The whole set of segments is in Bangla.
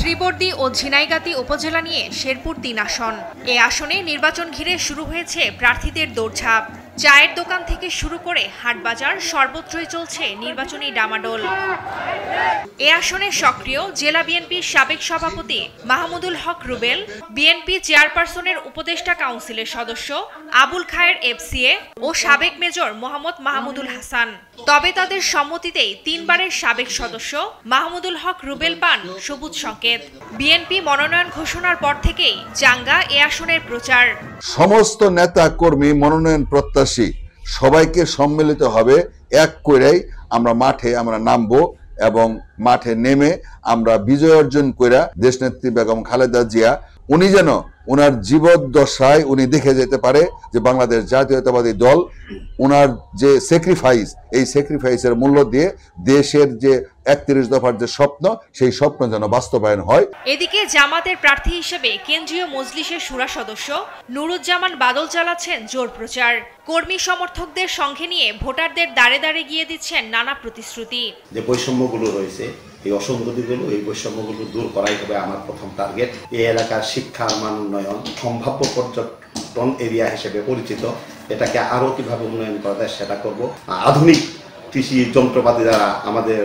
শ্রীবর্দী ও ঝিনাইগাতী উপজেলা নিয়ে শেরপুর ৩ আসন। এ আসনে নির্বাচন ঘিরে শুরু হয়েছে প্রার্থীদের দৌড়ঝাঁপ। চায়ের দোকান থেকে শুরু করে হাটবাজার সর্বত্রই চলছে নির্বাচনী ডামাডোল। এ আসনে সক্রিয় জেলা বিএনপির সাবেক সভাপতি মাহমুদুল হক রুবেল, বিএনপি চেয়ারপারসনের উপদেষ্টা কাউন্সিলের সদস্য আবুল খায়ের এফসিএ ও সাবেক মেজর মোহাম্মদ মাহমুদুল হাসান। তবে তাদের সম্মতিতেই ৩ বারের সাবেক সদস্য মাহমুদুল হক রুবেল পান সবুজ সংকেত। বিএনপি মনোনয়ন ঘোষণার পর থেকেই চাঙ্গা এ আসনের প্রচার। সমস্ত নেতা কর্মী মনোনয়ন প্রত্যাশী সবাইকে সম্মিলিত হবে এক করেই আমরা মাঠে নামবো এবং মাঠে নেমে আমরা বিজয় অর্জন কইরা দেশনেত্রী বেগম খালেদা জিয়া উনি যেন ওনার জীবদ্দশায় উনি দেখে যেতে পারে যে বাংলাদেশ জাতীয়তাবাদী দল ওনার যে স্যাক্রিফাইস, এই স্যাক্রিফাইসের মূল্য দিয়ে দেশের যে ৩১ দফার যে স্বপ্ন, সেই স্বপ্ন যেন বাস্তবায়ন হয়। এদিকে জামাতের প্রার্থী হিসেবে কেন্দ্রীয় মজলিসের শুরা সদস্য নুরুজ্জামান বাদল চালাচ্ছেন জোর প্রচার। কর্মী সমর্থকদের সঙ্গে নিয়ে ভোটারদের দাঁড়ে দাঁড়ে গিয়ে দিচ্ছেন নানা প্রতিশ্রুতি। যে বৈষম্যগুলো রয়েছে, এই অসঙ্গতিগুলো, এই বৈষম্যগুলো দূর করাই হবে আমার প্রথম টার্গেট। এই এলাকার শিক্ষার মান উন্নয়ন, সম্ভাব্য পর্যটন এরিয়া হিসেবে পরিচিত, এটাকে আরো কিভাবে উন্নয়ন করা যায় সেটা করব। আধুনিক কৃষি যন্ত্রপাতি দ্বারা আমাদের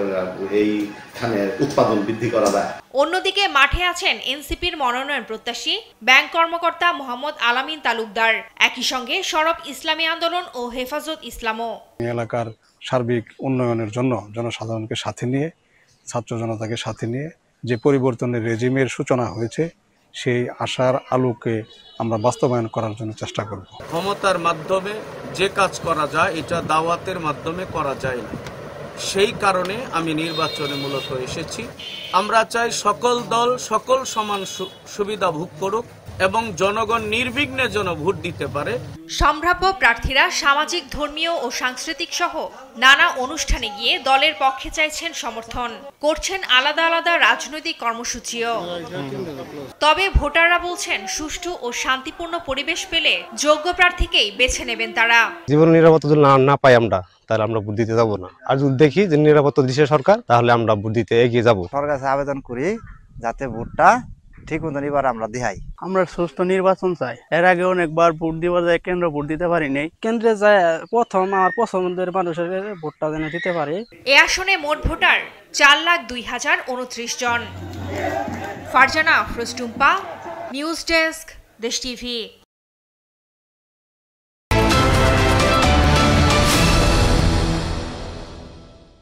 এইখানে উৎপাদন বৃদ্ধি করা যায়। অন্যদিকে মাঠে আছেন এনসিপির মনোনয়ন প্রত্যাশী ব্যাংক কর্মকর্তা মোহাম্মদ আলামিন তালুকদার, একই সঙ্গে সরব ইসলামী আন্দোলন ও হেফাজত ইসলামও। এলাকার সার্বিক উন্নয়নের জন্য জনসাধারণকে সাথে নিয়ে, ছাত্র জনতাকে সাথে নিয়ে যে পরিবর্তনের রেজিমের সূচনা হয়েছে, সেই আশার আলোকে আমরা বাস্তবায়ন করার জন্য চেষ্টা করব। ক্ষমতার মাধ্যমে যে কাজ করা যায় এটা দাওয়াতের মাধ্যমে করা যায় না। সেই কারণে আমি নির্বাচনে মূলত এসেছি। আমরা চাই সকল দল সকল সমান সুবিধা ভোগ করুক এবং জনগণ নির্বিঘ্নে যেন ভোট দিতে পারে। সম্ভাব্য প্রার্থীরা সামাজিক, ধর্মীয় ও সাংস্কৃতিক সহ নানা অনুষ্ঠানে গিয়ে দলের পক্ষে চাইছেন সমর্থন, করছেন আলাদা আলাদা রাজনৈতিক কর্মসূচিও। তবে ভোটাররা বলছেন সুষ্ঠু ও শান্তিপূর্ণ পরিবেশ পেলে যোগ্য প্রার্থীকেই বেছে নেবেন তারা। জীবন নিরাপত্তা যদি না পাই আমরা, তাহলে আমরা ভোট দিতে যাবো না। আর যদি দেখি যে নিরাপত্তা দিচ্ছে সরকার, তাহলে আমরা ভোট দিতে এগিয়ে যাবো। সরকার কাছে আবেদন করি যাতে ভোটটা ঠিক মতন এবার আমরা দিহাই। আমরা সুষ্ঠু নির্বাচন চাই। এর আগে অনেকবার ভোট দিতে যায়, কেন্দ্র ভোট দিতে পারি নাই। কেন্দ্রে যায় প্রথম আমার পছন্দের মানুষের ভোটটা যেন দিতে পারে। এ আসনে মোট ভোটার 4,02,029 জন। ফারজানা আফরোজ টুম্পা, নিউজ ডেস্ক, দেশ টিভি।